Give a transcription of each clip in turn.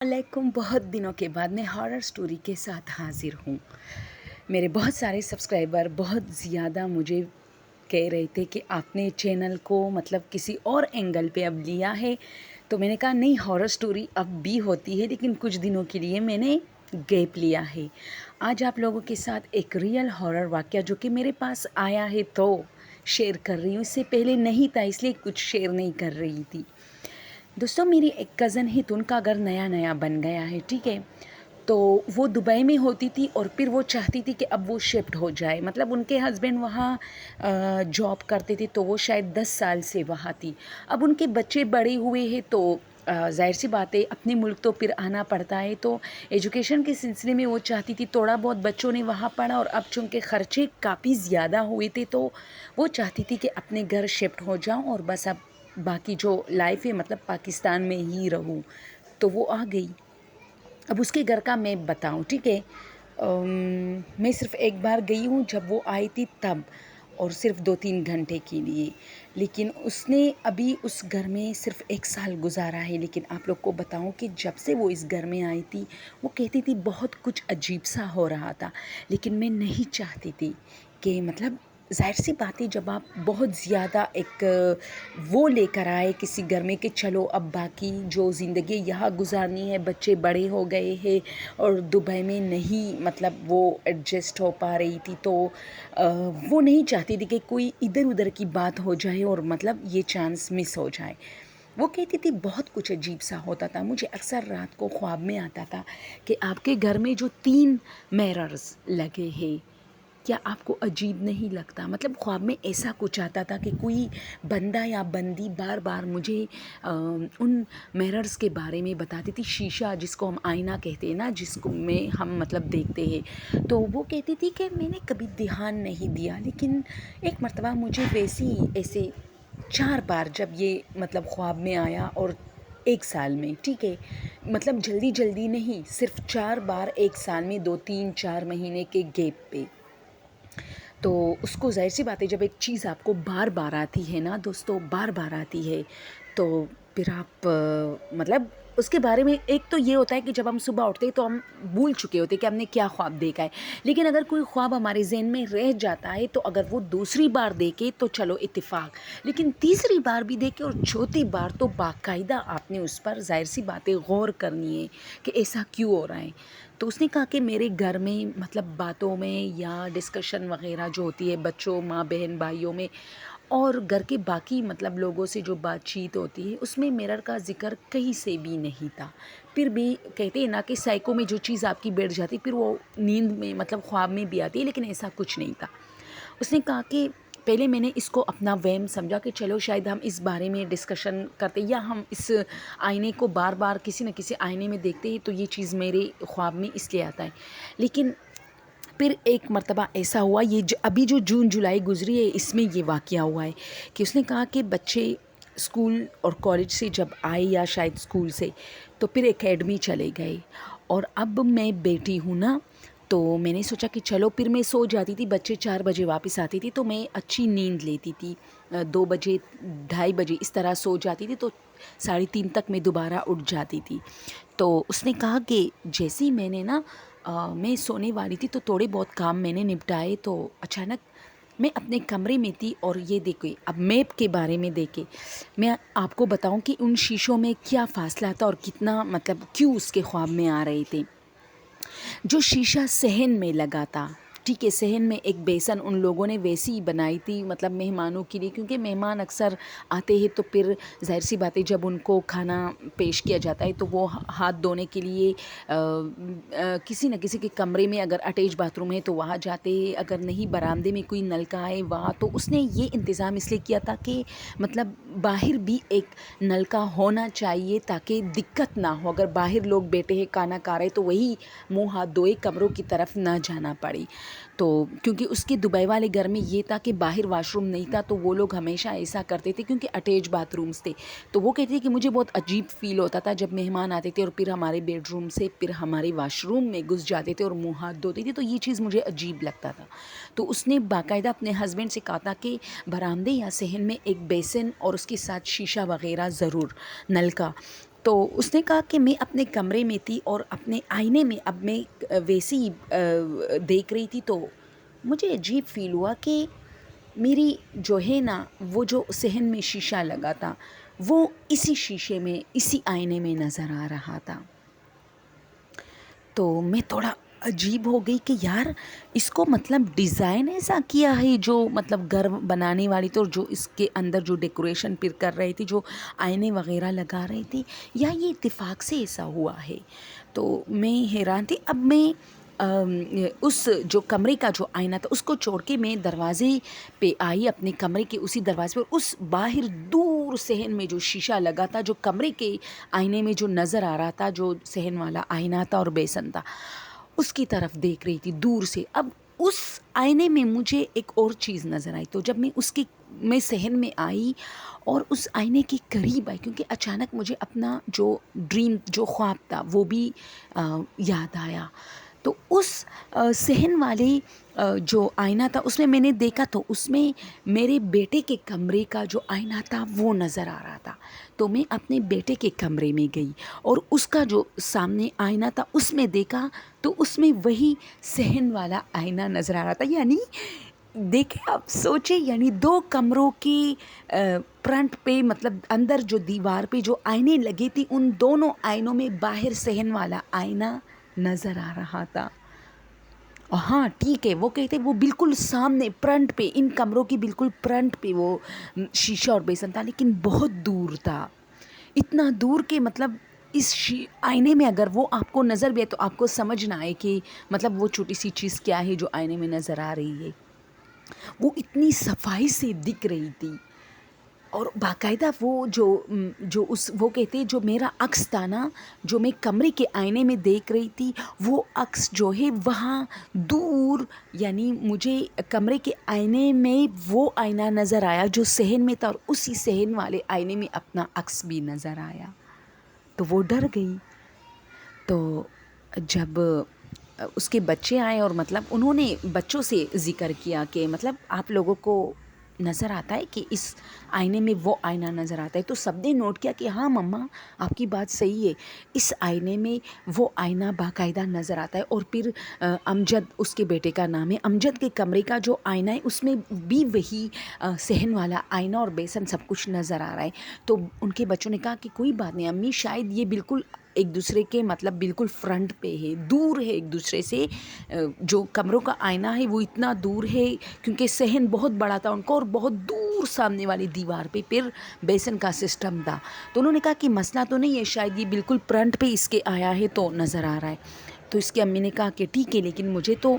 علیکم، بہت دنوں کے بعد میں ہارر سٹوری کے ساتھ حاضر ہوں۔ میرے بہت سارے سبسکرائبر بہت زیادہ مجھے کہہ رہے تھے کہ آپ نے چینل کو کسی اور اینگل پہ اب لیا ہے، تو میں نے کہا نہیں، ہارر سٹوری اب بھی ہوتی ہے لیکن کچھ دنوں کے لیے میں نے گیپ لیا ہے۔ آج آپ لوگوں کے ساتھ ایک ریئل ہارر واقعہ جو کہ میرے پاس آیا ہے تو شیئر کر رہی ہوں۔ اس سے پہلے نہیں تھا اس لیے کچھ شیئر نہیں کر رہی تھی۔ دوستوں، میری ایک کزن ہے تو ان کا گھر نیا بن گیا ہے، ٹھیک ہے۔ تو وہ دبئی میں ہوتی تھی اور پھر وہ چاہتی تھی کہ اب وہ شفٹ ہو جائے، ان کے ہسبینڈ وہاں جاب کرتے تھے تو وہ شاید 10 سال سے وہاں تھی۔ اب ان کے بچے بڑے ہوئے ہیں تو ظاہر سی بات ہے اپنے ملک تو پھر آنا پڑتا ہے، تو ایجوکیشن کے سلسلے میں وہ چاہتی تھی، تھوڑا بہت بچوں نے وہاں پڑھا اور اب چونکہ خرچے کافی زیادہ ہوئے تھے تو وہ چاہتی تھی کہ اپنے گھر شفٹ ہو جاؤں اور بس اب باقی جو لائف ہے پاکستان میں ہی رہوں۔ تو وہ آ گئی۔ اب اس کے گھر کا میں بتاؤں، ٹھیک ہے۔ میں صرف ایک بار گئی ہوں جب وہ آئی تھی تب، اور صرف 2-3 گھنٹے کے لیے، لیکن اس نے ابھی اس گھر میں صرف 1 سال گزارا ہے۔ لیکن آپ لوگ کو بتاؤں کہ جب سے وہ اس گھر میں آئی تھی وہ کہتی تھی بہت کچھ عجیب سا ہو رہا تھا، لیکن میں نہیں چاہتی تھی کہ ظاہر سی بات ہے جب آپ بہت زیادہ ایک وہ لے کر آئے کسی گھر میں کہ چلو اب باقی جو زندگی یہاں گزارنی ہے، بچے بڑے ہو گئے ہیں اور دبئی میں نہیں وہ ایڈجسٹ ہو پا رہی تھی، تو وہ نہیں چاہتی تھی کہ کوئی ادھر ادھر کی بات ہو جائے اور یہ چانس مس ہو جائے۔ وہ کہتی تھی بہت کچھ عجیب سا ہوتا تھا، مجھے اکثر رات کو خواب میں آتا تھا کہ آپ کے گھر میں جو 3 میررز لگے ہیں، کیا آپ کو عجیب نہیں لگتا؟ خواب میں ایسا کچھ آتا تھا کہ کوئی بندہ یا بندی بار بار مجھے ان میررز کے بارے میں بتاتی تھی۔ شیشہ جس کو ہم آئینہ کہتے ہیں نا، جس کو میں ہم دیکھتے ہیں، تو وہ کہتی تھی کہ میں نے کبھی دھیان نہیں دیا، لیکن ایک مرتبہ مجھے ایسے 4 بار جب یہ خواب میں آیا، اور 1 سال میں، ٹھیک ہے، جلدی جلدی نہیں، صرف 4 بار 1 سال میں، 2-3-4 مہینے کے گیپ پہ۔ تو اس کو ظاہر سی بات ہے جب ایک چیز آپ کو بار بار آتی ہے نا دوستو، بار بار آتی ہے، تو پھر آپ اس کے بارے میں ایک تو یہ ہوتا ہے کہ جب ہم صبح اٹھتے ہیں تو ہم بھول چکے ہوتے ہیں کہ ہم نے کیا خواب دیکھا ہے، لیکن اگر کوئی خواب ہمارے ذہن میں رہ جاتا ہے تو اگر وہ دوسری بار دیکھے تو چلو اتفاق، لیکن تیسری بار بھی دیکھے اور چوتھی بار تو باقاعدہ آپ نے اس پر ظاہر سی باتیں غور کرنی ہے کہ ایسا کیوں ہو رہا ہے۔ تو اس نے کہا کہ میرے گھر میں باتوں میں یا ڈسکشن وغیرہ جو ہوتی ہے بچوں، ماں بہن بھائیوں میں اور گھر کے باقی لوگوں سے جو بات چیت ہوتی ہے، اس میں میرر کا ذکر کہیں سے بھی نہیں تھا۔ پھر بھی کہتے ہیں نا کہ سائیکو میں جو چیز آپ کی بیٹھ جاتی پھر وہ نیند میں خواب میں بھی آتی ہے، لیکن ایسا کچھ نہیں تھا۔ اس نے کہا کہ پہلے میں نے اس کو اپنا وہم سمجھا کہ چلو شاید ہم اس بارے میں ڈسکشن کرتے یا ہم اس آئینے کو بار بار کسی نہ کسی آئینے میں دیکھتے ہیں تو یہ چیز میرے خواب میں اس لیے آتا ہے۔ لیکن پھر ایک مرتبہ ایسا ہوا، یہ ابھی جو جون جولائی گزری ہے اس میں یہ واقعہ ہوا ہے کہ اس نے کہا کہ بچے اسکول اور کالج سے جب آئے یا شاید اسکول سے تو پھر اکیڈمی چلے گئے، اور اب میں بیٹی ہوں نا، تو میں نے سوچا کہ چلو پھر میں سو جاتی تھی، بچے 4 بجے واپس آتے تھے تو میں اچھی نیند لیتی تھی، 2 بجے 2:30 بجے اس طرح سو جاتی تھی، تو 3:30 تک میں دوبارہ اٹھ جاتی تھی۔ تو اس نے کہا کہ جیسے ہی میں نے میں سونے والی تھی تو تھوڑے بہت کام میں نے نپٹائے تو اچانک میں اپنے کمرے میں تھی، اور یہ دیکھیں اب میپ کے بارے میں دیکھیں، میں آپ کو بتاؤں کہ ان شیشوں میں کیا فاصلہ تھا اور کتنا کیوں اس کے خواب میں آ رہے تھے۔ جو شیشہ صحن میں لگا تھا، ٹھیک ہے، صحن میں ایک بیسن ان لوگوں نے ویسی ہی بنائی تھی مہمانوں کے لیے، کیونکہ مہمان اکثر آتے ہیں تو پھر ظاہر سی بات ہے جب ان کو کھانا پیش کیا جاتا ہے تو وہ ہاتھ دھونے کے لیے کسی نہ کسی کے کمرے میں اگر اٹیچ باتھ روم ہے تو وہاں جاتے ہیں، اگر نہیں برآمدے میں کوئی نلکا ہے وہاں، تو اس نے یہ انتظام اس لیے کیا تھا کہ باہر بھی ایک نلکا ہونا چاہیے تاکہ دقت نہ ہو، اگر باہر لوگ بیٹھے ہیں کھانا کھا رہے تو وہی منہ ہاتھ دھوئے، کمروں کی طرف نہ جانا پڑے۔ تو کیونکہ اس کے دبئی والے گھر میں یہ تھا کہ باہر واش روم نہیں تھا تو وہ لوگ ہمیشہ ایسا کرتے تھے کیونکہ اٹیچ باتھ رومز تھے، تو وہ کہتے تھے کہ مجھے بہت عجیب فیل ہوتا تھا جب مہمان آتے تھے اور پھر ہمارے بیڈ روم سے پھر ہمارے واش روم میں گھس جاتے تھے اور منہ ہاتھ دھوتے تھے، تو یہ چیز مجھے عجیب لگتا تھا۔ تو اس نے باقاعدہ اپنے ہسبینڈ سے کہا تھا کہ برآمدے یا صحن میں ایک بیسن اور اس کے ساتھ شیشہ وغیرہ ضرور، نلکا، تو اس نے کہا کہ میں اپنے کمرے میں تھی اور اپنے آئینے میں اب میں ویسے ہی دیکھ رہی تھی، تو مجھے عجیب فیل ہوا کہ میری جو ہے نا وہ جو صحن میں شیشہ لگا تھا وہ اسی شیشے میں اسی آئینے میں نظر آ رہا تھا۔ تو میں تھوڑا عجیب ہو گئی کہ یار اس کو مطلب ڈیزائن ایسا کیا ہے جو مطلب گھر بنانے والی تو جو اس کے اندر جو ڈیکوریشن پھر کر رہی تھی، جو آئینے وغیرہ لگا رہی تھی، یا یہ اتفاق سے ایسا ہوا ہے۔ تو میں حیران تھی۔ اب میں اس جو کمرے کا جو آئینہ تھا اس کو چھوڑ کے میں دروازے پہ آئی، اپنے کمرے کے اسی دروازے پر، اس باہر دور صحن میں جو شیشہ لگا تھا، جو کمرے کے آئینے میں جو نظر آ رہا تھا، جو صحن والا آئینہ تھا اور بیسن تھا، اس کی طرف دیکھ رہی تھی دور سے۔ اب اس آئینے میں مجھے ایک اور چیز نظر آئی، تو جب میں صحن میں آئی اور اس آئینے کے قریب آئی، کیونکہ اچانک مجھے اپنا جو ڈریم، جو خواب تھا وہ بھی یاد آیا۔ تو اس صحن والے جو آئینہ تھا اس میں نے دیکھا، تو اس میں میرے بیٹے کے کمرے کا جو آئینہ تھا وہ نظر آ رہا تھا۔ تو میں اپنے بیٹے کے کمرے میں گئی اور اس کا جو سامنے آئینہ تھا اس میں دیکھا، تو اس میں وہی صحن والا آئینہ نظر آ رہا تھا۔ یعنی دیکھیں آپ سوچیں، یعنی 2 کمروں کی فرنٹ پہ، مطلب اندر جو دیوار پہ جو آئینے لگے تھے، ان دونوں آئینوں میں باہر صحن والا آئینہ نظر آ رہا تھا۔ ہاں ٹھیک ہے، وہ کہتے وہ بالکل سامنے فرنٹ پہ، ان کمروں کی بالکل فرنٹ پہ وہ شیشہ اور بیسن تھا، لیکن بہت دور تھا، اتنا دور کہ مطلب اس آئینے میں اگر وہ آپ کو نظر بھی آئے تو آپ کو سمجھ نہ آئے کہ مطلب وہ چھوٹی سی چیز کیا ہے جو آئینے میں نظر آ رہی ہے۔ وہ اتنی صفائی سے دکھ رہی تھی، اور باقاعدہ وہ کہتے جو میرا عکس تھا نا، جو میں کمرے کے آئینے میں دیکھ رہی تھی، وہ عکس جو ہے وہاں دور، یعنی مجھے کمرے کے آئینے میں وہ آئینہ نظر آیا جو صحن میں تھا، اور اسی صحن والے آئینے میں اپنا عکس بھی نظر آیا۔ تو وہ ڈر گئی۔ تو جب اس کے بچے آئے اور مطلب انہوں نے بچوں سے ذکر کیا کہ مطلب آپ لوگوں کو نظر آتا ہے کہ اس آئینے میں وہ آئینہ نظر آتا ہے، تو سب نے نوٹ کیا کہ ہاں مما آپ کی بات صحیح ہے، اس آئینے میں وہ آئینہ باقاعدہ نظر آتا ہے۔ اور پھر امجد، اس کے بیٹے کا نام ہے، امجد کے کمرے کا جو آئینہ ہے اس میں بھی وہی صحن والا آئینہ اور بیسن سب کچھ نظر آ رہا ہے۔ تو ان کے بچوں نے کہا کہ کوئی بات نہیں امی، شاید یہ بالکل ایک دوسرے کے مطلب بالکل فرنٹ پہ ہے، دور ہے ایک دوسرے سے، جو کمروں کا آئینہ ہے وہ اتنا دور ہے کیونکہ صحن بہت بڑا تھا ان کو، اور بہت دور سامنے والی دیوار پہ پھر بیسن کا سسٹم تھا۔ تو انہوں نے کہا کہ مسئلہ تو نہیں ہے، شاید یہ بالکل فرنٹ پہ اس کے آیا ہے تو نظر آ رہا ہے۔ تو اس کی امی نے کہا کہ ٹھیک ہے، لیکن مجھے تو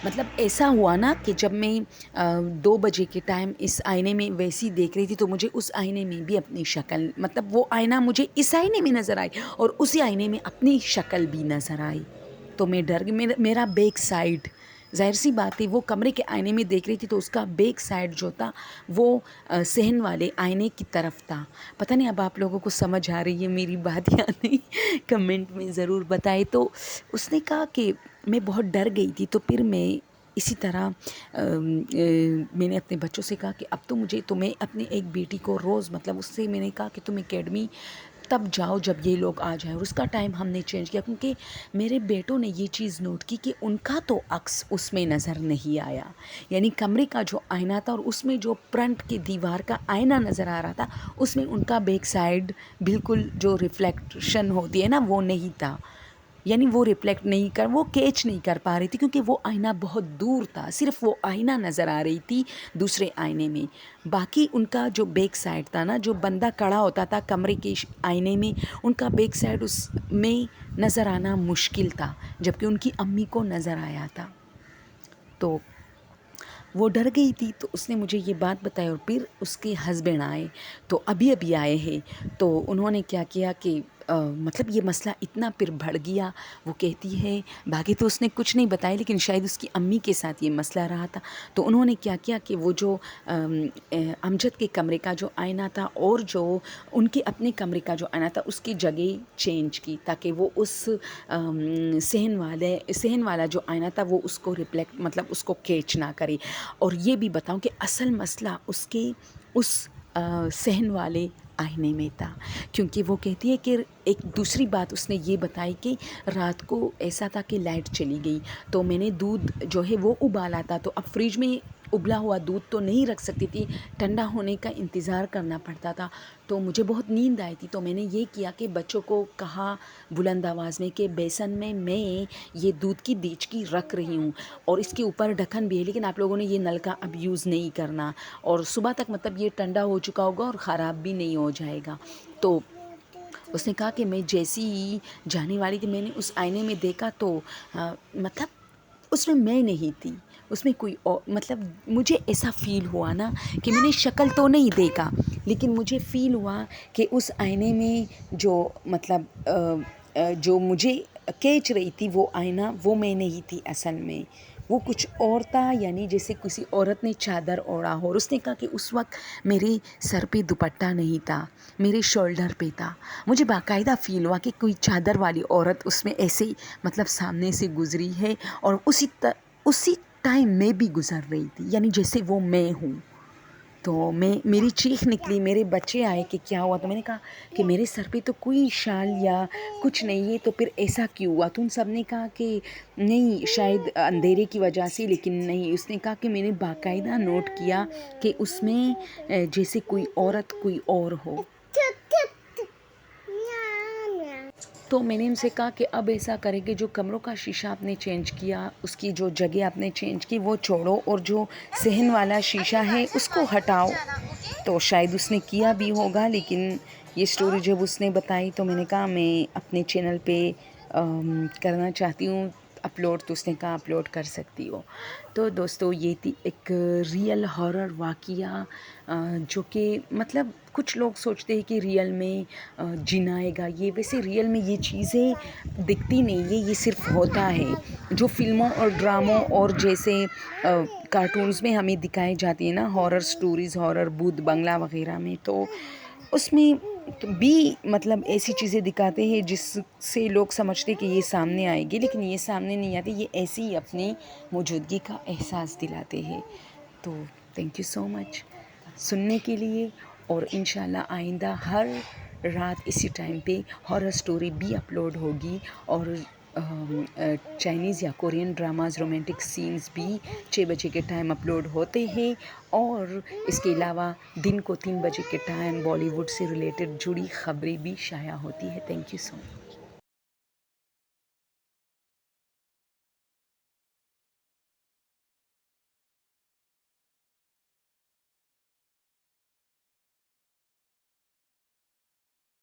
مطلب ایسا ہوا نا کہ جب میں 2 بجے کے ٹائم اس آئینے میں ویسی دیکھ رہی تھی، تو مجھے اس آئینے میں بھی اپنی شکل، مطلب وہ آئینہ مجھے اس آئینے میں نظر آئی اور اسی آئینے میں اپنی شکل بھی نظر آئی۔ تو میں ڈر گئی۔ میرا بیک سائڈ، ظاہر سی بات ہے وہ کمرے کے آئینے میں دیکھ رہی تھی تو اس کا بیک سائڈ جو تھا وہ صحن والے آئینے کی طرف تھا۔ پتہ نہیں اب آپ لوگوں کو سمجھ آ رہی ہے میری بات یا نہیں، کمنٹ میں ضرور بتائے۔ تو اس نے کہا کہ میں بہت ڈر گئی تھی، تو پھر میں اسی طرح میں نے اپنے بچوں سے کہا کہ اب تو میں اپنے ایک بیٹی کو روز مطلب اس سے میں نے کہا کہ تم اکیڈمی تب جاؤ جب یہ لوگ آ جائیں، اور اس کا ٹائم ہم نے چینج کیا کیونکہ میرے بیٹوں نے یہ چیز نوٹ کی کہ ان کا تو عکس اس میں نظر نہیں آیا، یعنی کمرے کا جو آئینہ تھا اور اس میں جو فرنٹ کی دیوار کا آئینہ نظر آ رہا تھا اس میں ان کا بیک سائڈ بالکل جو ریفلیکشن ہوتی ہے نا وہ نہیں تھا، یعنی وہ ریفلیکٹ نہیں وہ کیچ نہیں کر پا رہی تھی کیونکہ وہ آئینہ بہت دور تھا، صرف وہ آئینہ نظر آ رہی تھی دوسرے آئینے میں، باقی ان کا جو بیک سائڈ تھا نا، جو بندہ کھڑا ہوتا تھا کمرے کے آئینے میں، ان کا بیک سائڈ اس میں نظر آنا مشکل تھا، جبکہ ان کی امی کو نظر آیا تھا۔ تو وہ ڈر گئی تھی، تو اس نے مجھے یہ بات بتائی، اور پھر اس کے ہسبینڈ آئے، تو ابھی آئے ہیں، تو انہوں نے کیا کیا کہ مطلب یہ مسئلہ اتنا پھر بڑھ گیا، وہ کہتی ہے باقی تو اس نے کچھ نہیں بتایا لیکن شاید اس کی امی کے ساتھ یہ مسئلہ رہا تھا، تو انہوں نے کیا کیا کہ وہ جو امجد کے کمرے کا جو آئینہ تھا اور جو ان کے اپنے کمرے کا جو آئینہ تھا اس کی جگہ چینج کی، تاکہ وہ اس صحن والا جو آئینہ تھا وہ اس کو ریفلیکٹ مطلب اس کو کیچ نہ کرے۔ اور یہ بھی بتاؤں کہ اصل مسئلہ اس کے صحن والے آئینے میں تھا، کیونکہ وہ کہتی ہے کہ ایک دوسری بات اس نے یہ بتائی کہ رات کو ایسا تھا کہ لائٹ چلی گئی تو میں نے دودھ جو ہے وہ ابالا تھا، تو اب فریج میں ابلا ہوا دودھ تو نہیں رکھ سکتی تھی، ٹھنڈا ہونے کا انتظار کرنا پڑتا تھا، تو مجھے بہت نیند آئی تھی، تو میں نے یہ کیا کہ بچوں کو کہا بلند آواز میں کہ بیسن میں یہ دودھ کی دیچکی رکھ رہی ہوں اور اس کے اوپر ڈھکن بھی ہے، لیکن آپ لوگوں نے یہ نل کا اب یوز نہیں کرنا، اور صبح تک مطلب یہ ٹھنڈا ہو چکا ہوگا اور خراب بھی نہیں ہو جائے گا۔ تو اس نے کہا کہ میں جیسی ہی جانے والی تھی، میں نے اس آئینے میں دیکھا تو مطلب اس میں نہیں تھی، اس میں کوئی اور، مطلب مجھے ایسا فیل ہوا نا کہ میں نے شکل تو نہیں دیکھا، لیکن مجھے فیل ہوا کہ اس آئینے میں جو مطلب جو مجھے کھینچ رہی تھی وہ آئینہ وہ میں نہیں تھی اصل میں، وہ کچھ اور تھا، یعنی جیسے کسی عورت نے چادر اوڑھا ہو، اور اس نے کہا کہ اس وقت میرے سر پہ دوپٹہ نہیں تھا، میرے شولڈر پہ تھا، مجھے باقاعدہ فیل ہوا کہ کوئی چادر والی عورت اس میں ایسے مطلب سامنے سے گزری ہے، اور اسی ٹائم میں بھی گزر رہی تھی، یعنی جیسے وہ میں ہوں۔ تو میری چیخ نکلی، میرے بچے آئے کہ کیا ہوا، تو میں نے کہا کہ میرے سر پہ تو کوئی شال یا کچھ نہیں ہے، تو پھر ایسا کیوں ہوا؟ تو ان سب نے کہا کہ نہیں شاید اندھیرے کی وجہ سے، لیکن نہیں، اس نے کہا کہ میں نے باقاعدہ نوٹ کیا کہ اس میں جیسے کوئی عورت کوئی اور ہو۔ تو میں نے ان سے کہا کہ اب ایسا کرے کہ جو کمروں کا شیشہ آپ نے چینج کیا، اس کی جو جگہ آپ نے چینج کی وہ چھوڑو، اور جو صحن والا شیشہ ہے اس کو ہٹاؤ۔ تو شاید اس نے کیا بھی ہوگا، لیکن یہ سٹوری جب اس نے بتائی تو میں نے کہا میں اپنے چینل پہ کرنا چاہتی ہوں اپلوڈ، تو اس نے کہا اپلوڈ کر سکتی ہو۔ تو دوستو یہ تھی ایک ریئل ہارر واقعہ، جو کہ مطلب کچھ لوگ سوچتے ہیں کہ ریئل میں جن آئے گا، یہ ویسے ریئل میں یہ چیزیں دکھتی نہیں ہے، یہ صرف ہوتا ہے جو فلموں اور ڈراموں اور جیسے کارٹونز میں ہمیں دکھائی جاتی ہے نا، ہارر سٹوریز، ہارر بھوت بنگلہ وغیرہ میں، تو اس میں بھی مطلب ایسی چیزیں دکھاتے ہیں جس سے لوگ سمجھتے کہ یہ سامنے آئے گی، لیکن یہ سامنے نہیں آتی، یہ ایسے ہی اپنی موجودگی کا احساس دلاتے ہیں۔ تو تھینک یو سو مچ سننے کے لیے، اور انشاءاللہ آئندہ ہر رات اسی ٹائم پہ ہارر سٹوری بھی اپلوڈ ہوگی، اور چائنیز یا کورین ڈراماز رومانٹک سینز بھی 6 بجے کے ٹائم اپلوڈ ہوتے ہیں، اور اس کے علاوہ دن کو 3 بجے کے ٹائم بالی ووڈ سے ریلیٹڈ جڑی خبریں بھی شائع ہوتی ہے۔ Thank you so much.